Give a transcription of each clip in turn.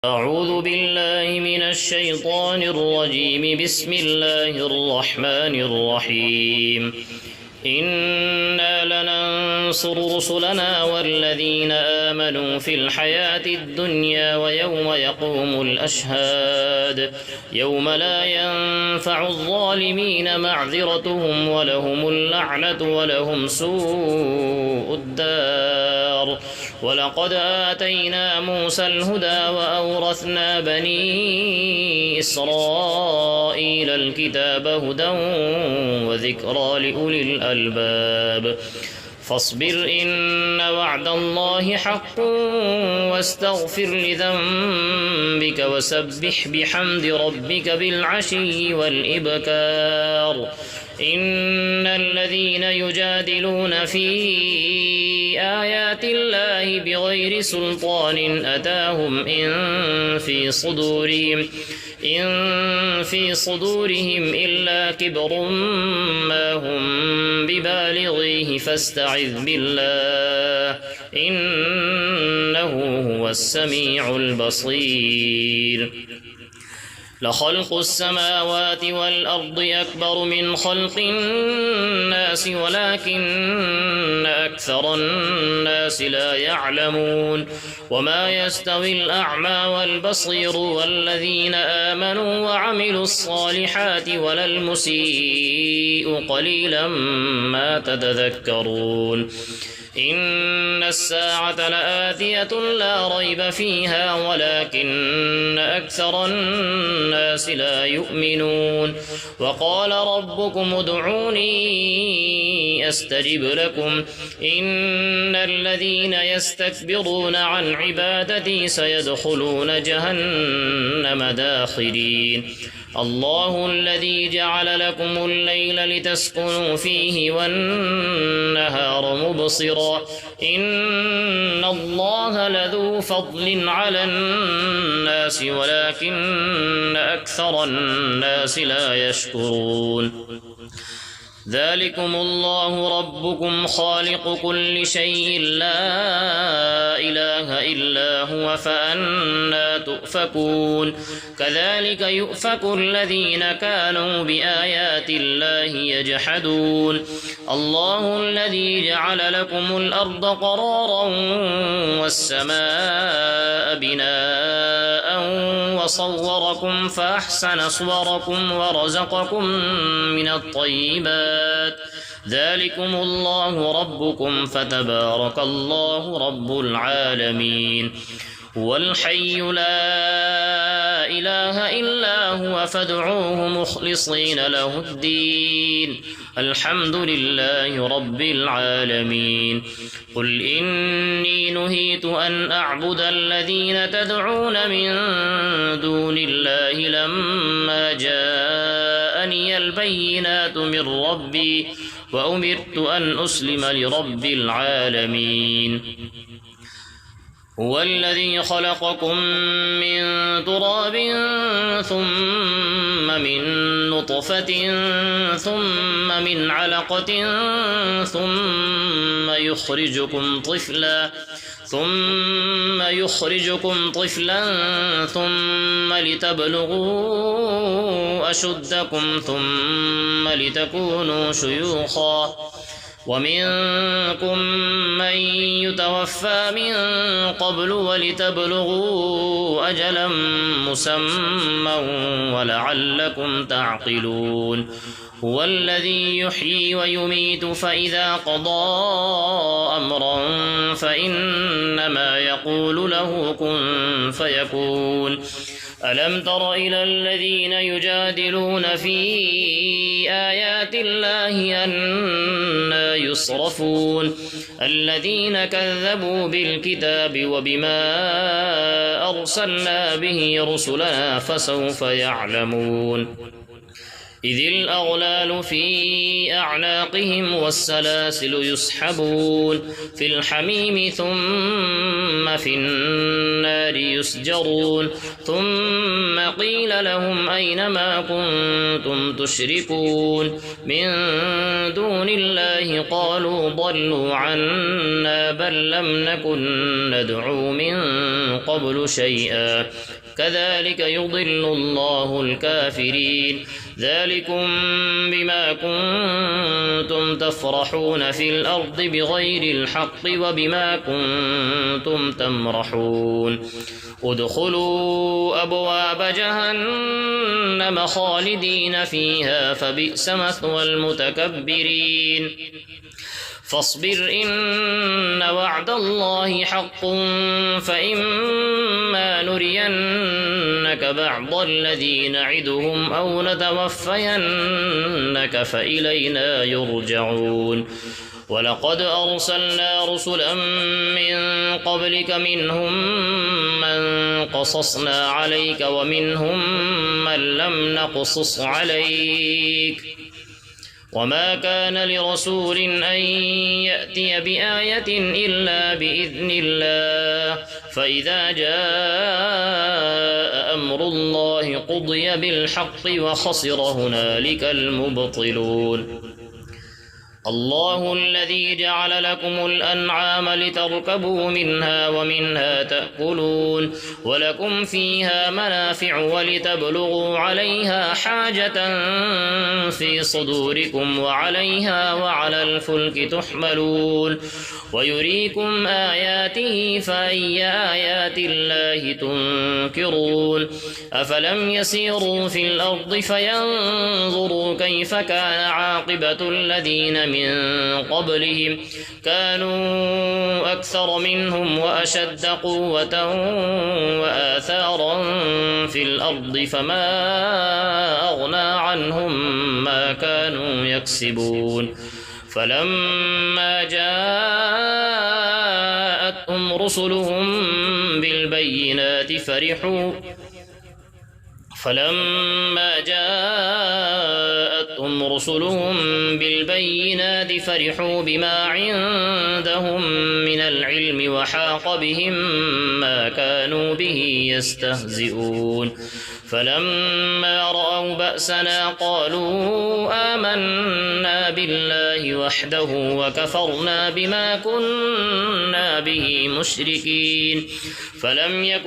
أعوذ بالله من الشيطان الرجيم. بسم الله الرحمن الرحيم. إنا لننصر رسلنا والذين آمنوا في الحياة الدنيا ويوم يقوم الأشهاد يوم لا ينفع الظالمين معذرتهم ولهم اللعنة ولهم سوء الدار. ولقد آتينا موسى الهدى وأورثنا بني إسرائيل الكتاب هدى وذكرى لأولي الألباب. فاصبر إن وعد الله حق واستغفر لذنبك وسبح بحمد ربك بالعشي والإبكار. إن الذين يجادلون في آيات الله بغير سلطان أتاهم إن في صدورهم إلا كبر ما هم ببالغيه فاستعذ بالله إنه هو السميع البصير. لخلق السماوات والأرض أكبر من خلق الناس ولكن أكثر الناس لا يعلمون. وما يستوي الأعمى والبصير والذين آمنوا وعملوا الصالحات ولا المسيء قليلا ما تتذكرون. إن الساعة لآتية لا ريب فيها ولكن أكثر الناس لا يؤمنون. وقال ربكم ادعوني أستجب لكم إن الذين يستكبرون عن عبادتي سيدخلون جهنم داخرين. الله الذي جعل لكم الليل لتسكنوا فيه والنهار مبصرا إن الله لذو فضل على الناس ولكن أكثر الناس لا يشكرون. ذلكم الله ربكم خالق كل شيء لا إله إلا هو فأنى تؤفكون. كذلك يؤفك الذين كانوا بآيات الله يجحدون. الله الذي جعل لكم الأرض قرارا والسماء بناء وصوركم فأحسن صوركم ورزقكم من الطيبات. ذلكم الله ربكم فتبارك الله رب العالمين. هو الحي لا إله إلا هو فادعوه مخلصين له الدين الحمد لله رب العالمين. قل إني نهيت أن أعبد الذين تدعون من دون الله لما جاءني البينات من ربي وأمرت أن أسلم لرب العالمين. هو الذي خلقكم من تراب ثم من نطفة ثم من علقة ثم يخرجكم طفلا ثم لتبلغوا أشدكم ثم لتكونوا شيوخا ومنكم من يتوفى من قبل ولتبلغوا أجلا مسمى ولعلكم تعقلون. هو الذي يحيي ويميت فإذا قضى أمرا فإنما يقول له كن فيكون. ألم تر إلى الذين يجادلون في آيات الله أنى يصرفون الذين كذبوا بالكتاب وبما أرسلنا به رسلنا فسوف يعلمون. إذ الأغلال في أعناقهم والسلاسل يسحبون في الحميم ثم في النار يسجرون ثم قيل لهم أين ما كنتم تشركون من دون الله قالوا ضلوا عنا بل لم نكن ندعو من قبل شيئا كذلك يضل الله الكافرين ذلكم بما كنتم تفرحون في الأرض بغير الحق وبما كنتم تمرحون ادخلوا أبواب جهنم خالدين فيها فبئس مثوى المتكبرين فاصبر إن وعد الله حق فإما نرينك بعض الذي نعدهم أو نتوفينك فإلينا يرجعون ولقد أرسلنا رسلا من قبلك منهم من قصصنا عليك ومنهم من لم نقصص عليك وما كان لرسول أن يأتي بآية إلا بإذن الله فإذا جاء أمر الله قضي بالحق وخسر هنالك المبطلون الله الذي جعل لكم الأنعام لتركبوا منها ومنها تأكلون ولكم فيها منافع ولتبلغوا عليها حاجة في صدوركم وعليها وعلى الفلك تحملون ويريكم آياته فأي آيات الله تنكرون أفلم يسيروا في الأرض فينظروا كيف كان عاقبة الذين من قبلهم كانوا أكثر منهم وأشد قوة وآثارا في الأرض فما أغنى عنهم ما كانوا يكسبون فلما جاءتهم رسلهم بالبينات فرحوا بما عندهم من العلم وحاق بهم ما كانوا به يستهزئون فلما رأوا بأسنا قالوا آمنا بالله وحده وكفرنا بما كنا به مشركين فلم يك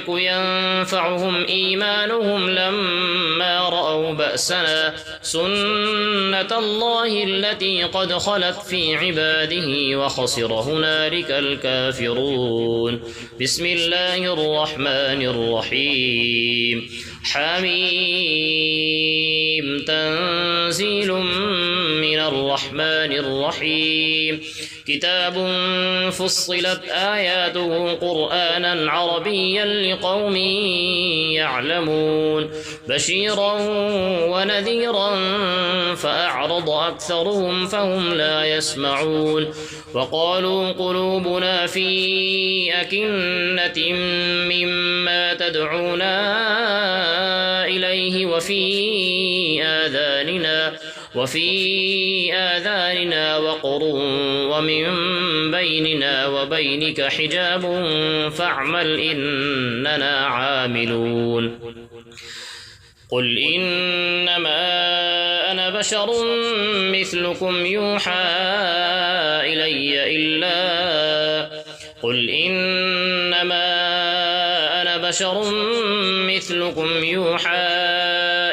ينفعهم إيمانهم لما رأوا بأسنا سنة الله التي قد خلت في عباده وخسر هنالك الكافرون بسم الله الرحمن الرحيم حميم تنزيل من الرحمن الرحيم كتاب فصلت آياته قرآنا عربيا لقوم يعلمون بشيرا ونذيرا فأعرض أكثرهم فهم لا يسمعون وقالوا قلوبنا في أكنة مما تدعونا إليه وفي آذاننا وقر ومن بيننا وبينك حجاب فاعمل إننا عاملون قل إنما أنا بشر مثلكم يوحى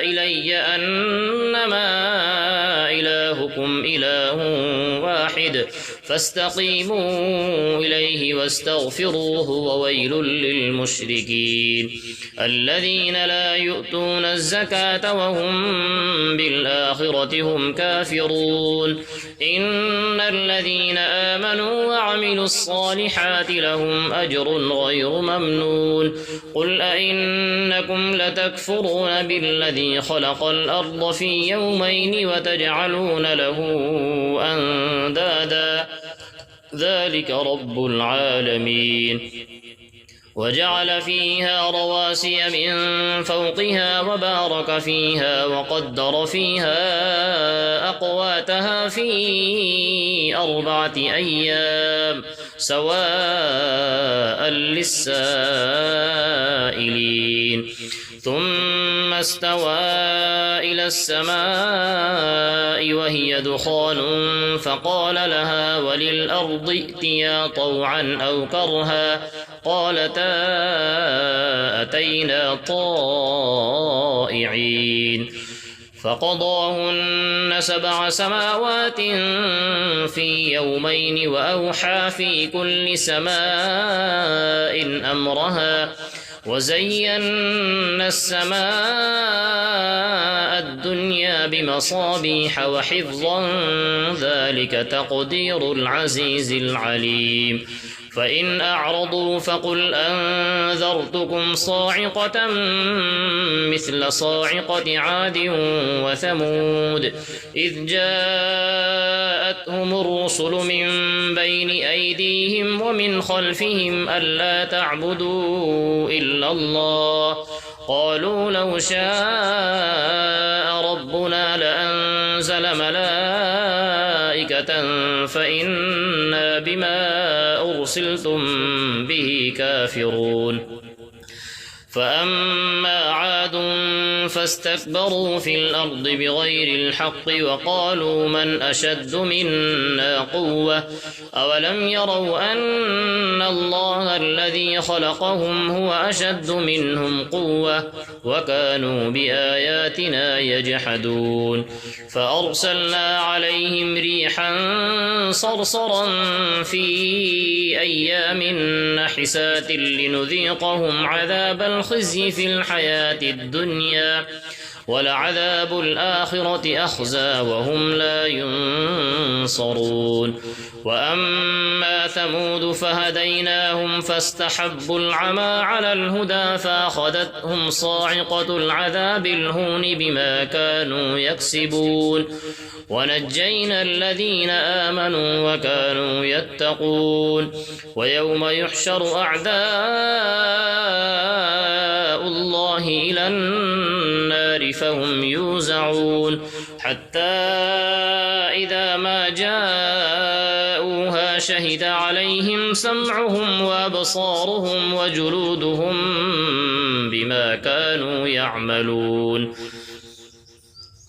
إلي أنما إلهكم إله واحد فاستقيموا إليه واستغفروه وويل للمشركين الذين لا يؤتون الزكاة وهم بالآخرة هم كافرون إن الذين آمنوا وعملوا الصالحات لهم أجر غير ممنون قل أئنكم لتكفرون بالذي خلق الأرض في يومين وتجعلون له أندادا ذلك رب العالمين وجعل فيها رواسي من فوقها وبارك فيها وقدر فيها أقواتها في 4 أيام سواء للسائلين ثم استوى إلى السماء وهي دخان فقال لها وللأرض ائتيا طوعا أو كرها قالتا أتينا طائعين فقضاهن 7 سماوات في يومين وأوحى في كل سماء أمرها وزينا السماء الدنيا بمصابيح وحفظا ذلك تقدير العزيز العليم فإن أعرضوا فقل أنذرتكم صاعقة مثل صاعقة عاد وثمود إذ جاءتهم الرسل من بين أيديهم ومن خلفهم ألا تعبدوا إلا الله قالوا لو شاء ربنا لأنزل ملائكة فإنا بما أرسلتم به كافرون فأما عاد فاستكبروا في الأرض بغير الحق وقالوا من أشد منا قوة أولم يروا أن الله الذي خلقهم هو أشد منهم قوة وكانوا بآياتنا يجحدون فأرسلنا عليهم ريحا صرصرا في أيام نحسات لنذيقهم عذاب الخزي في الحياة الدنيا ولعذاب الآخرة أخزى وهم لا ينصرون وأما ثمود فهديناهم فاستحبوا العمى على الهدى فأخذتهم صاعقة العذاب الهون بما كانوا يكسبون ونجينا الذين آمنوا وكانوا يتقون ويوم يحشر أعداء الله إلى النار فهم يوزعون حتى إذا ما جاءوها شهد عليهم سمعهم وأبصارهم وجلودهم بما كانوا يعملون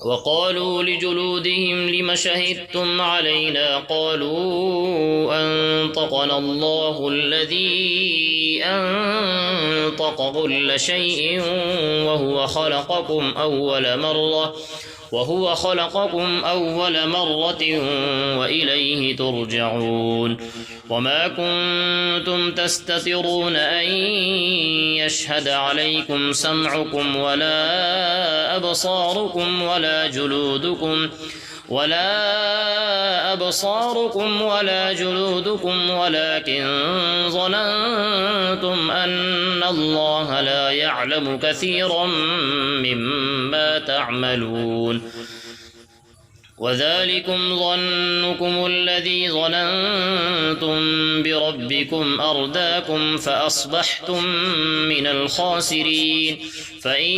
وقالوا لجلودهم لم شهدتم علينا قالوا أنطقنا الله الذي أنطق كل شيء وهو خلقكم أول مرة وإليه ترجعون وما كنتم تستترون أن يشهد عليكم سمعكم ولا أبصاركم ولا جلودكم ولكن ظننتم أن الله لا يعلم كثيرا مما تعملون وذلكم ظنكم الذي ظننتم بربكم أرداكم فأصبحتم من الخاسرين فإن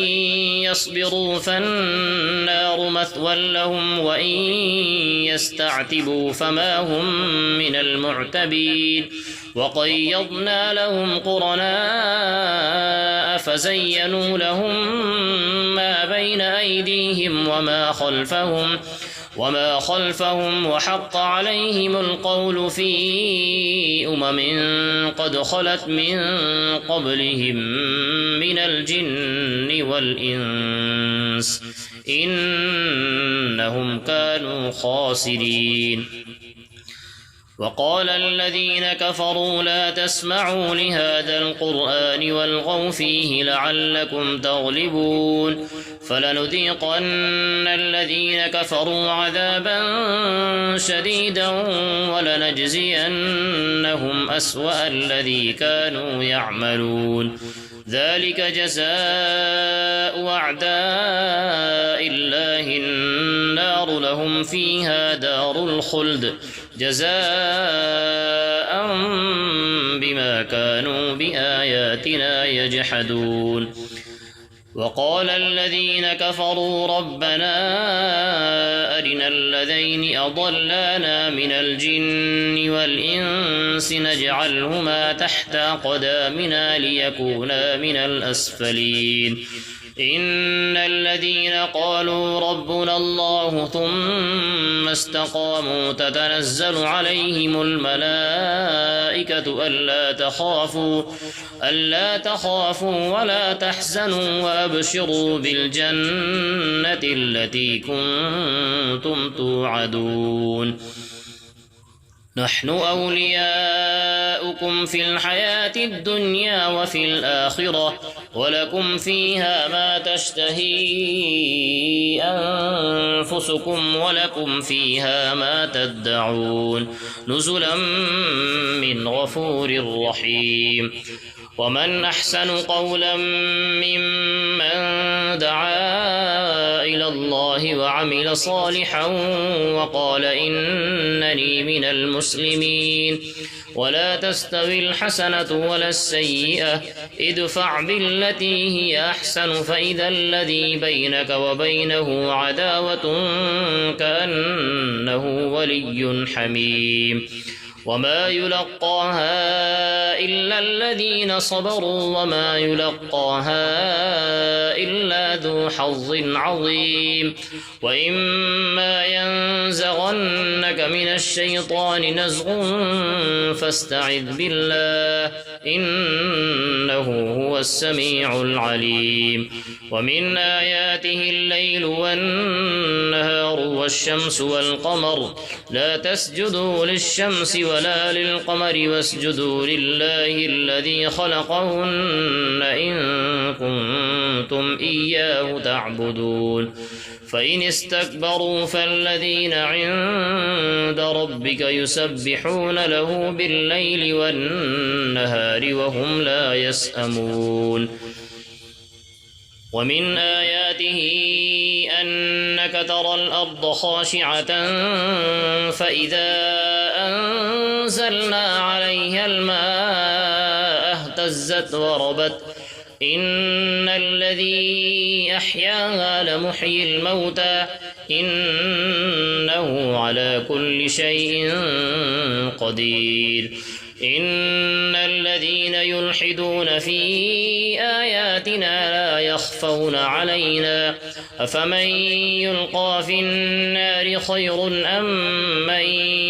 يصبروا فالنار مثوى لهم وإن يستعتبوا فما هم من المعتبين وقيضنا لهم قرناء فزينوا لهم ما بين أيديهم وما خلفهم وحق عليهم القول في قد خلت من قبلهم من الجن والإنس إنهم كانوا خاسرين وقال الذين كفروا لا تسمعوا لهذا القرآن والغوا فيه لعلكم تغلبون فلنذيقن الذين كفروا عذابا شديدا ولنجزينهم أسوأ الذي كانوا يعملون ذلك جزاء أعداء الله النار لهم فيها دار الخلد جزاء بما كانوا بآياتنا يجحدون وقال الذين كفروا ربنا أرنا الذين أضلانا من الجن والإنس نجعلهما تحت أقدامنا ليكونا من الأسفلين إن الذين قالوا ربنا الله ثم استقاموا تتنزل عليهم الملائكة ألا تخافوا ولا تحزنوا وأبشروا بالجنة التي كنتم توعدون نحن أولياؤكم في الحياة الدنيا وفي الآخرة ولكم فيها ما تشتهي أنفسكم ولكم فيها ما تدعون نزلا من غفور رحيم ومن أحسن قولا ممن دعا إلى الله وعمل صالحا وقال إنني من المسلمين ولا تستوي الحسنة ولا السيئة ادفع بالتي هي أحسن فإذا الذي بينك وبينه عداوة كأنه ولي حميم وما يلقاها إلا الذين صبروا وما يلقاها إلا ذو حظ عظيم وإما ينزغنك من الشيطان نزغ فاستعذ بالله إنه هو السميع العليم ومن آياته الليل والنهار والشمس والقمر لا تسجدوا للشمس ولا للقمر واسجدوا لله الذي خلقهن إن كنتم إياه تعبدون فإن استكبروا فالذين عند ربك يسبحون له بالليل والنهار وهم لا يسأمون ومن آياته أنك ترى الأرض خاشعة فإذا أنزلنا عليها الماء اهتزت وربت إن الذي أحياها لمحيي الموتى إنه على كل شيء قدير إن الذين يلحدون في آياتنا لا يخفون علينا أفمن يلقى في النار خير أم من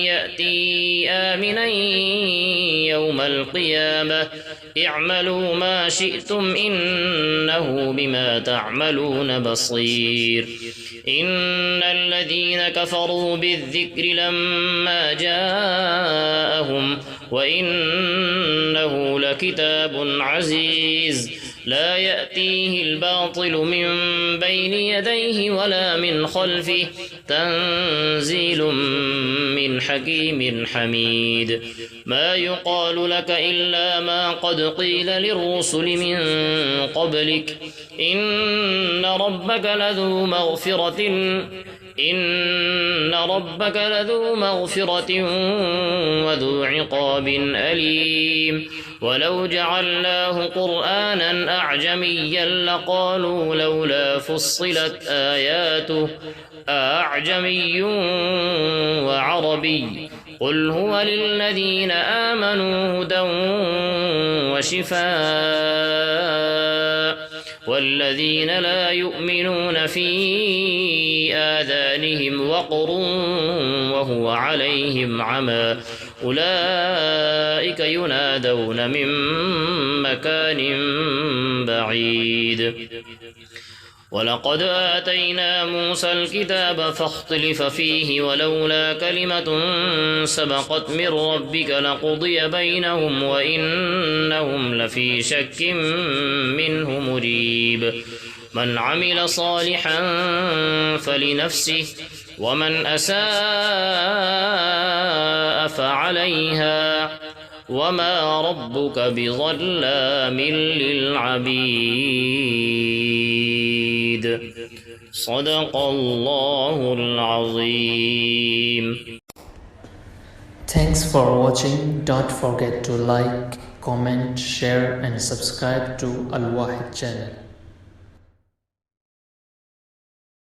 يأتي آمنا يوم القيامة اعملوا ما شئتم إنه بما تعملون بصير إن الذين كفروا بالذكر لما جاءهم وإنه لكتاب عزيز لا يأتيه الباطل من بين يديه ولا من خلفه تنزيل من حكيم حميد ما يقال لك إلا ما قد قيل للرسل من قبلك إن ربك لذو مغفرة وذو عقاب أليم ولو جعلناه قرآنا أعجميا لقالوا لولا فصلت آياته أعجمي وعربي قل هو للذين آمنوا هدى وشفاء والذين لا يؤمنون في آذانهم وقر وهو عليهم عمى أولئك ينادون من مكان بعيد ولقد آتينا موسى الكتاب فاختلف فيه ولولا كلمة سبقت من ربك لقضي بينهم وإنهم لفي شك منه مريب من عمل صالحا فلنفسه ومن أساء فعليها وما ربك بظلام للعبيد صدق الله العظيم. Thanks for watching. Don't forget to like, comment, share and subscribe to Al Wahid channel.